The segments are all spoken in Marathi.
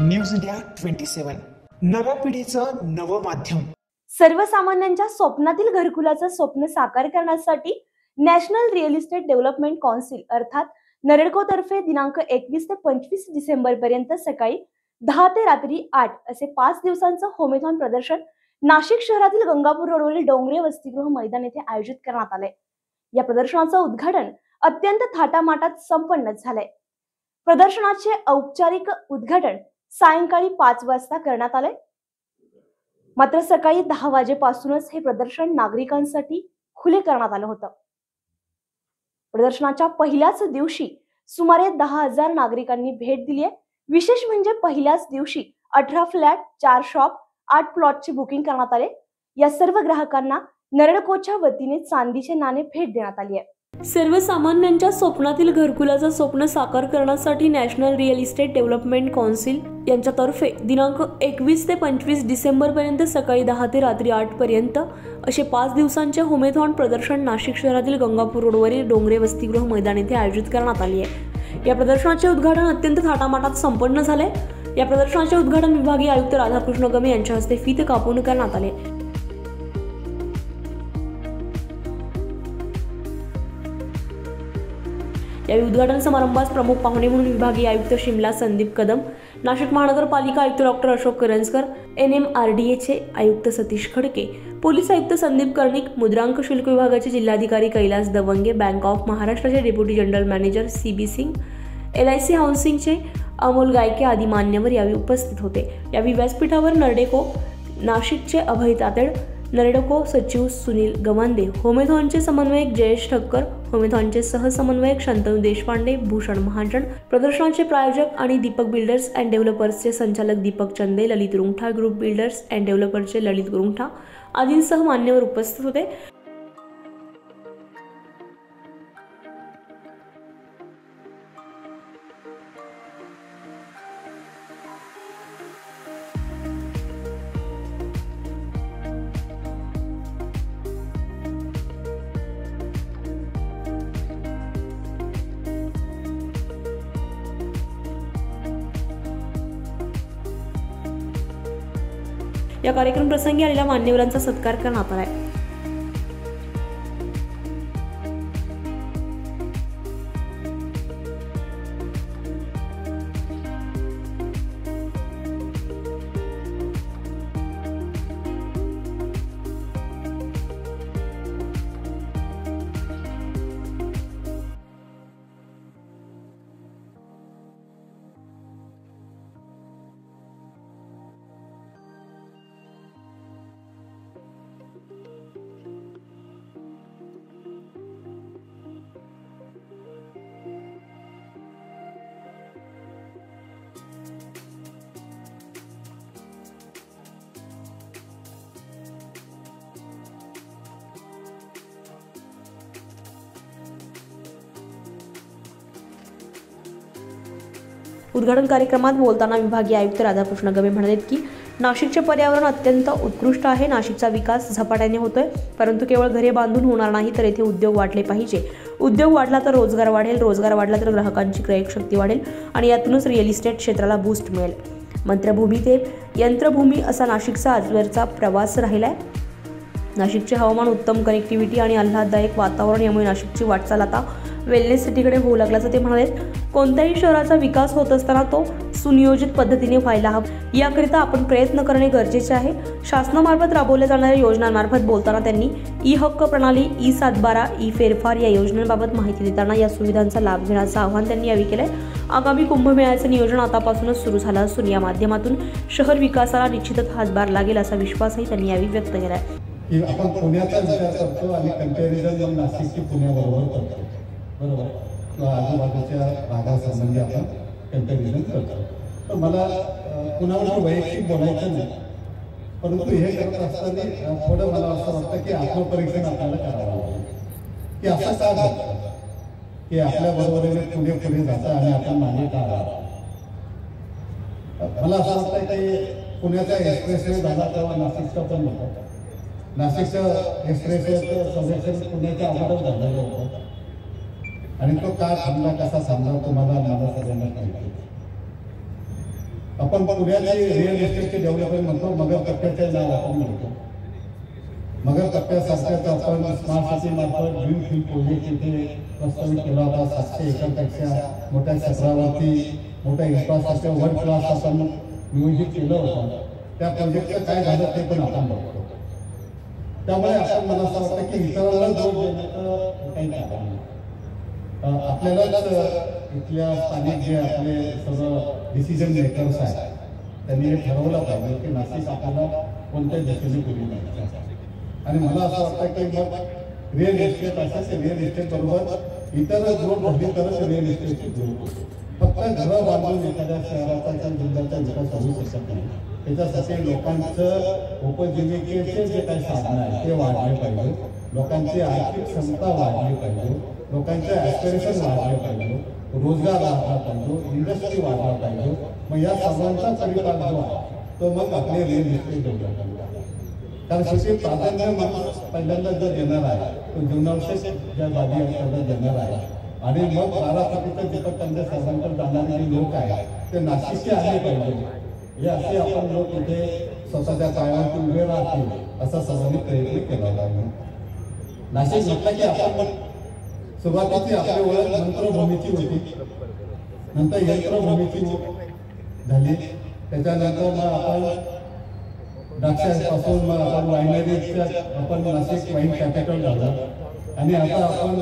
न्यूज इंडिया 27 नव्या पिढीचं नवं माध्यम। सर्वसामान्यांच्या स्वप्नातील घरकुलाचं स्वप्न साकार करण्यासाठी national real estate development council अर्थात नरेडको तर्फे दिनांक 21 ते 25 डिसेंबर पर्यंत सकाळी 10 ते रात्री 8 असे 5 दिवसांचं होमेथॉन प्रदर्शन नाशिक शहरातील गंगापूर रोडवरील डोंगरे वसतिगृह मैदान येथे आयोजित करण्यात आले। या प्रदर्शनाचं उद्घाटन अत्यंत थाटामाटात संपन्न झाले। प्रदर्शनाचे औपचारिक उद्घाटन सायंकाळी 5 वाजता करण्यात आले। मात्र सकाळी 10 वाजेपासूनच हे प्रदर्शन नागरिकांसाठी खुले करण्यात आलं होतं। प्रदर्शनाच्या पहिल्याच दिवशी सुमारे 10,000 नागरिकांनी भेट दिली आहे। विशेष म्हणजे पहिल्याच दिवशी 18 फ्लॅट, 4 शॉप, 8 प्लॉटचे बुकिंग करण्यात आले। या सर्व ग्राहकांना नरेडकोच्या वतीने चांदीचे नाणे भेट देण्यात आली आहे। सर्वसामान्यांच्या स्वप्नातील घरकुलाचं स्वप्न साकार करण्यासाठी national real estate development council यांच्यातर्फे दिनांक 21 ते 25 डिसेंबर पर्यंत सकाळी 10 ते रात्री 8 पर्यंत असे 5 दिवसांचे होमेथॉन प्रदर्शन नाशिक शहरातील गंगापूर रोडवरील डोंगरे वसतिगृह मैदान येथे आयोजित करण्यात आले आहे। या प्रदर्शनाचे उद्घाटन अत्यंत थाटामाटात संपन्न झाले। या प्रदर्शनाचे उद्घाटन विभागीय आयुक्त राधाकृष्ण गमे यांच्या हस्ते फीत कापून करण्यात आले। या उद्घाटन समारंभास प्रमुख पाहुणे म्हणून विभागीय आयुक्त शिमला संदीप कदम, नाशिक महानगरपालिका आयुक्त डॉक्टर अशोक करंजकर, NMRDAचे आयुक्त सतीश खडके, पोलीस आयुक्त संदीप कर्णिक, मुद्रांक शुल्क विभागाचे जिल्हाधिकारी कैलास दवंगे, बँक ऑफ महाराष्ट्राचे deputy general manager CB Singh, LIC हाऊसिंगचे अमोल गायके आदी मान्यवर यावेळी उपस्थित होते। या व्यासपीठावर नरेडको नाशिकचे अभय तातेड, नरेडको सचिव सुनील गवांदे, होमेथॉनचे समन्वयक जयेश ठक्कर, होमेथॉनचे सहसमन्वयक शंतनू देशपांडे, भूषण महाजन, प्रदर्शनाचे प्रायोजक आणि दीपक बिल्डर्स अँड डेव्हलपर्सचे संचालक दीपक चंदे, ललित रुंगठा ग्रुप बिल्डर्स अँड डेव्हलपर्सचे ललित रुंगठा आदींसह मान्यवर उपस्थित होते। या कार्यक्रम प्रसंगी आलेल्या मान्यवरांचा सत्कार करण्यात आला आहे। उद्घाटन कार्यक्रमात बोलताना विभागीय आयुक्त राधाकृष्ण गमे म्हणाले की नाशिकचे पर्यावरण अत्यंत उत्कृष्ट आहे। नाशिकचा विकास झपाट्याने होतोय, परंतु केवळ घरे बांधून होणार नाही, तर येथे उद्योग वाढले पाहिजे। उद्योग वाढला तर रोजगार वाढेल, रोजगार वाढला तर ग्राहकांची क्रयक शक्ती वाढेल आणि यातूनच रिअल इस्टेट क्षेत्राला बूस्ट मिळेल। मंत्रभूमी ते यंत्रभूमी असा नाशिकचा आजवरचा प्रवास राहिलाय। नाशिकचे हवामान, उत्तम कनेक्टिव्हिटी आणि आल्हाददायक वातावरण यामुळे नाशिकची वाटचाल आता वेलनेस सिटीकडे होऊ लागल्याचं ते म्हणाले। कोणत्याही शहराचा विकास होत असताना तो सुनियोजित पद्धतीने व्हायला हवा, याकरिता आपण प्रयत्न करणे गरजेचे आहे। शासनामार्फत राबवल्या जाणाऱ्या योजनांमार्फत बोलताना त्यांनी ई-हक्क प्रणाली, ई-712, ई-फेरफार या योजनांबाबत माहिती देताना या सुविधांचा लाभ घेण्याचं आवाहन त्यांनी यावेळी केलंय। आगामी कुंभमेळ्याचे नियोजन आतापासूनच सुरू झालं असून या माध्यमातून शहर विकासाला निश्चितच हातभार लागेल असा विश्वासही त्यांनी यावेळी व्यक्त केलाय। आपण पुण्याचा विचार करतो आणि कंपॅरिझन नाशिकची पुण्याबरोबर करतो, बरोबर, आजूबाजूच्या भागासंबंधी आपण कंपॅरिझन करतो। तर मला कुणावर वैयक्तिक बोलायचं नाही, परंतु हे करत असताना थोडं मला असं वाटतं की आत्मपरीक्षण आपल्याला करावं लागेल की असं का घडतं की आपल्या बरोबरीने पुढे पुढे जातं आणि आपण मागे का राहतो। मला असं वाटतं की पुण्याचा एक्सप्रेसवे झाला तेव्हा नाशिकचा पण होता, नाशिकचं एक्सप्रेसवेचं सर्वेक्षण पुण्याच्या अगोदर झालेलं होतं आणि तो का थांबला, कसा थांबला तुम्हाला मला सगळ्यांना माहिती। आपण पुण्याचे रिअल इस्टेटचे डेव्हलपमेंट म्हणतो, मगर कप्प्याचे नाव आपण म्हणतो. मगर कप्प्यासारख्याच आपण स्मार्ट सिटी मार्फत ग्रीनफील्ड प्रोजेक्ट इथे प्रस्तावित केला होता. 700 एकरपेक्षा मोठ्या क्षेत्रावरती मोठ्या इन्फ्रास्ट्रक्चर वर्ल्ड क्लास आपण नियोजित केलं होतं. त्या प्रोजेक्टचं काय झालं ते पण आपण बघतो. त्यामुळे आपण मला असं वाटतं की इतरांना दोष देण्याचं काही कारण नाही. आपल्यालाच इथल्या स्थानिक जे आपले सर्व डिसिजन मेकर्स आहेत त्यांनी हे ठरवलं पाहिजे की नाशिक आपल्याला कोणत्या दिशेने पुढे जायचं. आणि मला असं वाटतं की मग रिअल इस्टेट असेल, रिअल इस्टेट बरोबर इतर ग्रोथ झाली तरच रिअल इस्टेटची ग्रोथ होते. फक्त घरं बांधून एखाद्या शहराचा किंवा जिल्ह्याचा विकास होऊ शकत नाही. त्याच्यासाठी लोकांचं उपजीविकेचे जे काही साधन आहे ते वाढले पाहिजे, लोकांची आर्थिक क्षमता वाढली पाहिजे, लोकांचे ॲस्पिरेशन वाढले पाहिजे, रोजगार वाढला पाहिजे, इंडस्ट्री वाढला पाहिजे. मग या सर्वांचा परिपाक जो आहे तो मग आपले रिअल इस्टेट डेव्हलपमेंट. कारण शेवटी प्राधान्य माणूस पहिल्यांदा जर देणार आहे तो जीवनावश्यक ज्या बाबी आहेत देणार आहे. आणि मग बारामतीचं दीपकंद सर्वांकडे जाणारे जे लोक आहेत ते नाशिकचे आले पाहिजे. हे असे आपण लोक इथे स्वतःच्या पायावरती उभे राहतील असा सर्वांनी प्रयत्न केला पाहिजे. नाशिक म्हटलं की आपण सुरुवातीची आपली ओळख मंत्रभूमीची होती, नंतर यंत्रभूमीची झाली, त्याच्यानंतर मग आपण द्राक्षापासून मग आपण वायनरीच्या आपण नाशिक वाईन कॅपिटल झालं. आणि आता आपण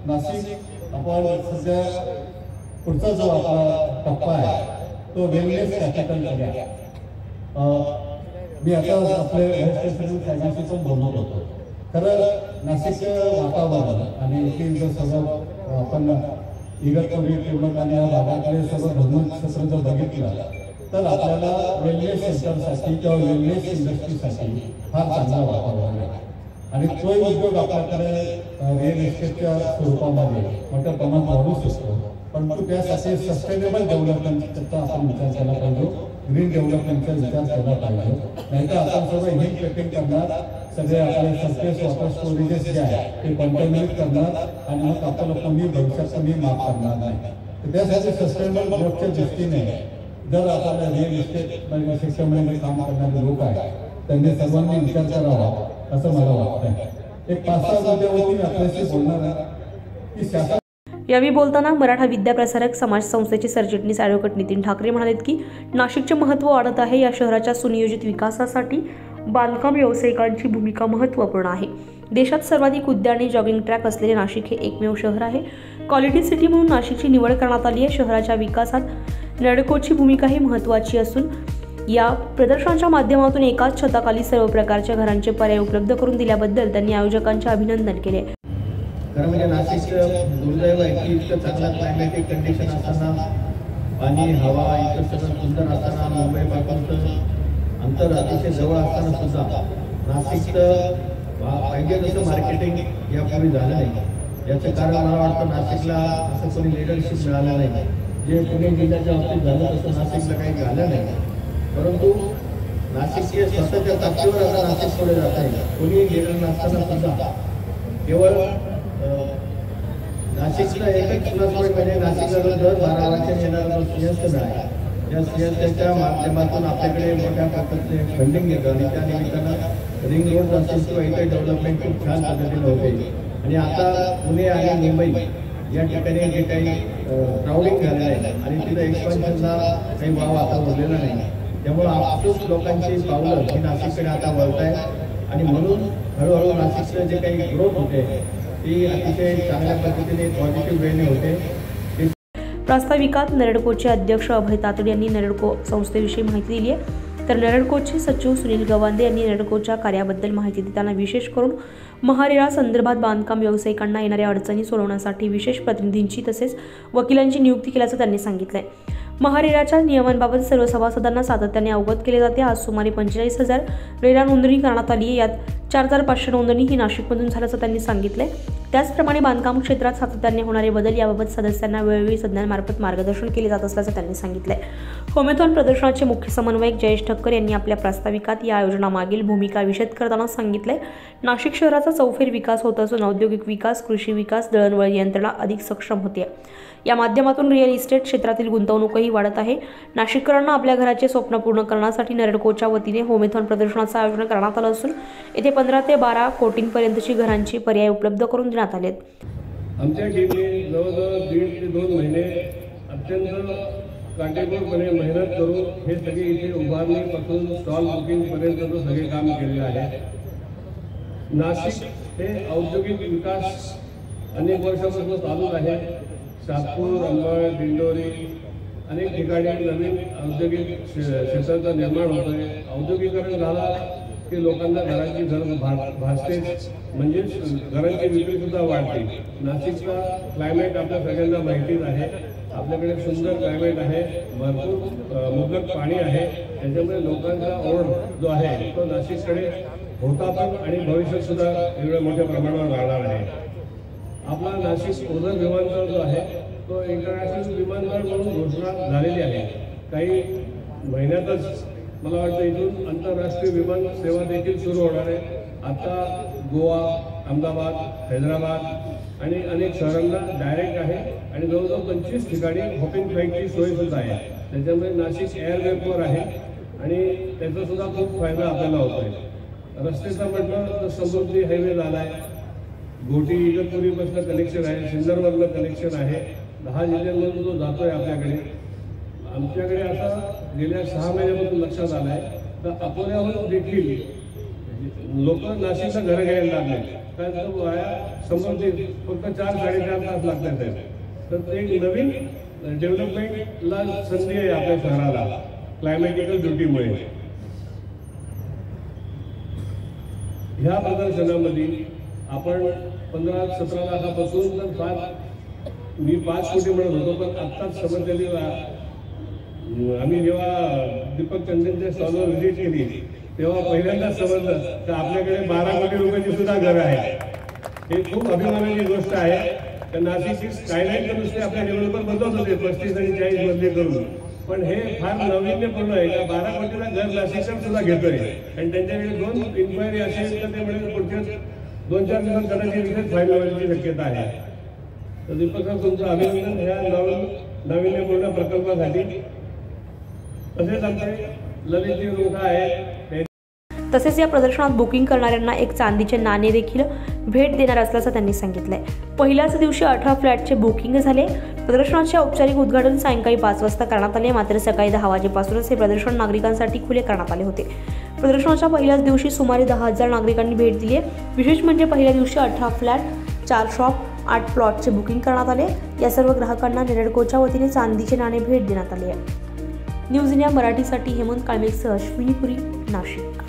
नाशिक आपण सध्या पुढचा जो आपला टप्पा आहे तो वेलनेस कॅपिटल झाला. मी आता आपले रजिस्ट्रेशन साहेबांशी पण बोलत होतो. खरं नाशिकचं वातावरण आणि इथे जर सगळं आपण इगतपुरी टिळक आणि या भागातले सगळं धर्मक्षेत्र जर बघितलं तर आपल्याला वेलनेस सेंटरसाठी किंवा वेलनेस इंडस्ट्रीसाठी फार चांगलं वातावरण आहे. आणि तो उद्योग आपल्याकडे रिअल इस्टेटच्या स्वरूपामध्ये मोठ्या प्रमाणात वाढू शकतो. परंतु त्यासाठी सस्टेनेबल डेव्हलपमेंटचा आपण विचार केला पाहिजे, ग्रीन डेव्हलपमेंटचा विचार केला पाहिजे. नाहीतर आपण सगळं हिल प्लेटिंग करणार, सगळे आपले सरफेस वॉटर स्टोरेजेस जे आहे ते कंटेनमेंट करणार आणि मग आपल्याला कोणी भविष्यात कोणी माफ करणार नाही. तर त्यासाठी सस्टेनेबल ग्रोथच्या दृष्टीने जर आपल्याला रिअल इस्टेट सेक्टरमध्ये काम करणारे लोक आहेत त्यांनी सर्वांनी विचार करावा असं मला वाटतं. एक 5-6 मुद्द्यावरती आपल्याशी बोलणार आहे की शासन. यावेळी बोलताना मराठा विद्याप्रसारक समाज संस्थेचे सरचिटणीस ॲडव्होकेट नितीन ठाकरे म्हणालेत की नाशिकचे महत्त्व वाढत आहे. या शहराच्या सुनियोजित विकासासाठी बांधकाम व्यावसायिकांची भूमिका महत्त्वपूर्ण आहे. देशात सर्वाधिक उद्याने, जॉगिंग ट्रॅक असलेले नाशिक हे एकमेव शहर आहे. क्वालिटी सिटी म्हणून नाशिकची निवड करण्यात आली आहे. शहराच्या विकासात नॅडकोची भूमिकाही महत्त्वाची असून या प्रदर्शनाच्या माध्यमातून एकाच छताखाली सर्व प्रकारच्या घरांचे पर्याय उपलब्ध करून दिल्याबद्दल त्यांनी आयोजकांचे अभिनंदन केले. खरं म्हणजे नाशिकचं दुर्दैव आहे की इतकं चांगलं क्लायमॅटिक कंडिशन असताना, पाणी, हवा इतकं सगळं सुंदर असताना, मुंबईपासूनचं अंतर अतिशय जवळ असताना सुद्धा नाशिकचं पाहिजे तसं मार्केटिंग यापूर्वी झालं नाही. याचं कारण मला वाटतं नाशिकला असं कोणी लिडरशिप मिळालं नाही. जे पुणे जिल्ह्याच्या बाबतीत झालं तसं नाशिकला काही झालं नाही. परंतु नाशिकचे स्वतःच्या ताकदीवर आता नाशिक पुढे जात आहे. कोणी लिडर नसताना सुद्धा केवळ नाशिकला एकच प्लस पॉईंट म्हणजे नाशिकला दर 12 वर्षांनी येणारा सिंहस्थ मिळाला. या सिंहस्थच्या माध्यमातून आपल्याकडे मोठ्या प्रकारचे फंडिंग येतं आणि त्या निमित्तानं रिंग रोड असेल किंवा इतर डेव्हलपमेंट खूप छान पद्धतीने होते. आणि आता पुणे आणि मुंबई या ठिकाणी जे काही क्राउडिंग झालेलं आहे आणि तिथं एक्सपान्शनला काही वाव आता उरलेला नाही. त्यामुळं आपसूक लोकांची पावलं ही नाशिककडे आता वळत आहे आणि म्हणून हळूहळू नाशिकचं जे काही ग्रोथ होते ती अतिशय चांगल्या पद्धतीने पॉझिटिव्ह वेने होते. प्रास्ताविकात नरेडकोचे अध्यक्ष अभय तातडे यांनी नरेडको संस्थेविषयी माहिती दिली आहे. तर नरेडकोचे सचिव सुनील गवांदे यांनी नरेडकोच्या कार्याबद्दल माहिती देताना विशेष करून महारेरा संदर्भात बांधकाम व्यावसायिकांना येणाऱ्या अडचणी सोडवण्यासाठी विशेष प्रतिनिधींची तसेच वकिलांची नियुक्ती केल्याचं त्यांनी सांगितलंय. महारेराच्या नियमांबाबत सर्व सभासदांना सातत्याने अवगत केले जाते. आज सुमारे 45,000 रेरा नोंदणी करण्यात आली आहे. यात 4,500 नोंदणी ही नाशिकमधून झाल्याचं त्यांनी सांगितले। त्याचप्रमाणे बांधकाम क्षेत्रात सातत्याने होणारे बदल याबाबत सदस्यांना वेळोवेळी तज्ज्ञांमार्फत मार्गदर्शन केले जात असल्याचं त्यांनी सांगितले। होमेथॉन प्रदर्शनाचे मुख्य समन्वयक जयेश ठक्कर यांनी आपल्या प्रास्ताविकात या आयोजनामागील भूमिका विशद करताना सांगितले, नाशिक शहराचा चौफेर विकास होत असून औद्योगिक विकास, कृषी विकास, दळणवळण यंत्रणा अधिक सक्षम होते। या माध्यमातून रिअल इस्टेट क्षेत्रातील गुंतवणूकही वाढत आहे। नाशिककरांना आपल्या घराचे स्वप्न पूर्ण करण्यासाठी नरेडकोच्या वतीने होमेथॉन प्रदर्शनाचं आयोजन करण्यात आलं असून येथे 15 ते 12 कोटींपर्यंतची घरांची पर्याय उपलब्ध करून देण्यात आले। आमच्या टीमने जवळजवळ 1.5 ते 2 महिने अत्यंत काटेकोरपणे मेहनत करून हे सगळे इथे उभारणीपासून स्टॉल बुकिंगपर्यंत सगळे काम केलेले आहे। नाशिक हे औद्योगिक विकास अनेक वर्षापासून चालू आहे। सातपूर, अंबड, दिंडोरी अनेक ठिकाणी नवीन औद्योगिक क्षेत्राचं निर्माण होतोय। औद्योगिकरण झाला की लोकांना घरांची भासते, म्हणजेच घरांची विक्री सुद्धा वाढते। नाशिकचा क्लायमेट आपल्या सगळ्यांना माहितीच आहे। आपल्याकडे सुंदर क्लायमेट आहे, भरपूर मुबलक पाणी आहे, त्याच्यामुळे लोकांचा ओढ जो आहे तो नाशिककडे होता पण आणि भविष्यात सुद्धा एवढ्या मोठ्या प्रमाणावर राहणार आहे। आपला नाशिक ओझर विमानतळ जो आहे तो इंटरनॅशनल विमानतळ म्हणून घोषणा झालेली आहे। काही महिन्यातच मला वाटतं इथून आंतरराष्ट्रीय विमान सेवा देखील सुरू होणार आहे। आता गोवा, अहमदाबाद, हैदराबाद आणि अनेक शहरांना डायरेक्ट आहे आणि जवळजवळ 25 ठिकाणी हॉपिंग फ्लाईटची सोय सुद्धा आहे। त्याच्यामुळे नाशिक एअरवेवर आहे आणि त्याचा सुद्धा खूप फायदा आपल्याला होतोय। रस्त्याचा म्हटलं तर समृद्धी हायवे झाला आहे, घोटी इगतपुरीपासून कनेक्शन आहे, सिन्नरमधलं कनेक्शन आहे, 10 जिल्ह्यांमधून जो जातोय आपल्याकडे। आमच्याकडे आता गेल्या 6 महिन्यापासून लक्षात आलं आहे तर अकोल्याहून देखील लोक नाशिकला घर घ्यायला लागले, कारण तो वाया समृद्धी फक्त 4-4.5 तास लागतात आहे। तर एक नवीन डेव्हलपमेंटला संधी आहे आपल्या शहराला क्लायमॅटिकल ड्युटीमुळे। ह्या प्रदर्शनामध्ये आपण 15-17 लाखापासून तर मी 5 कोटी म्हणत होतो, पण आत्ताच समजलेली आम्ही जेव्हा दीपक चंदनच्या स्टॉलवर व्हिजिट केली तेव्हा पहिल्यांदाच समजलं तर आपल्याकडे 12 कोटी रुपयाची सुद्धा घरं आहे। हे खूप अभिमानाची गोष्ट आहे। तर नाशिकची स्कायलाईन तर नुसते आपल्या डेव्हलपर बदलत होते 35 आणि 40 मधले करून, पण हे फार नाविन्यपूर्ण आहे का 12 कोटीला घर नाशिककर सुद्धा घेतोय आणि त्यांच्याकडे 2 इन्क्वायरी असेल तर ते म्हणजे पुढच्या 2-4 दिवसात कदाचित इथेच फाईल व्हायची शक्यता आहे। तर दीपक सर तुमचं अभिनंदन ह्या नाविन्यपूर्ण प्रकल्पासाठी। तसेच आमचे ललित रोठा आहे, तसेच या प्रदर्शनात बुकिंग करणाऱ्यांना एक चांदीचे नाणे देखील भेट देणार असल्याचं त्यांनी सांगितलंय। पहिल्याच दिवशी 18 फ्लॅटचे बुकिंग झाले। प्रदर्शनाचे औपचारिक उद्घाटन सायंकाळी 5 वाजता करण्यात आले, मात्र सकाळी 10 वाजेपासूनच हे प्रदर्शन नागरिकांसाठी खुले करण्यात आले होते। प्रदर्शनाच्या पहिल्याच दिवशी सुमारे 10,000 नागरिकांनी भेट दिली आहे। विशेष म्हणजे पहिल्या दिवशी 18 फ्लॅट, 4 शॉप, 8 प्लॉटचे बुकिंग करण्यात आले। या सर्व ग्राहकांना नेरळकोच्या वतीने चांदीचे नाणे भेट देण्यात आले आहे। न्यूज इंडिया मराठीसाठी हेमंत काळमेघसह अश्विनी पुरी, नाशिक।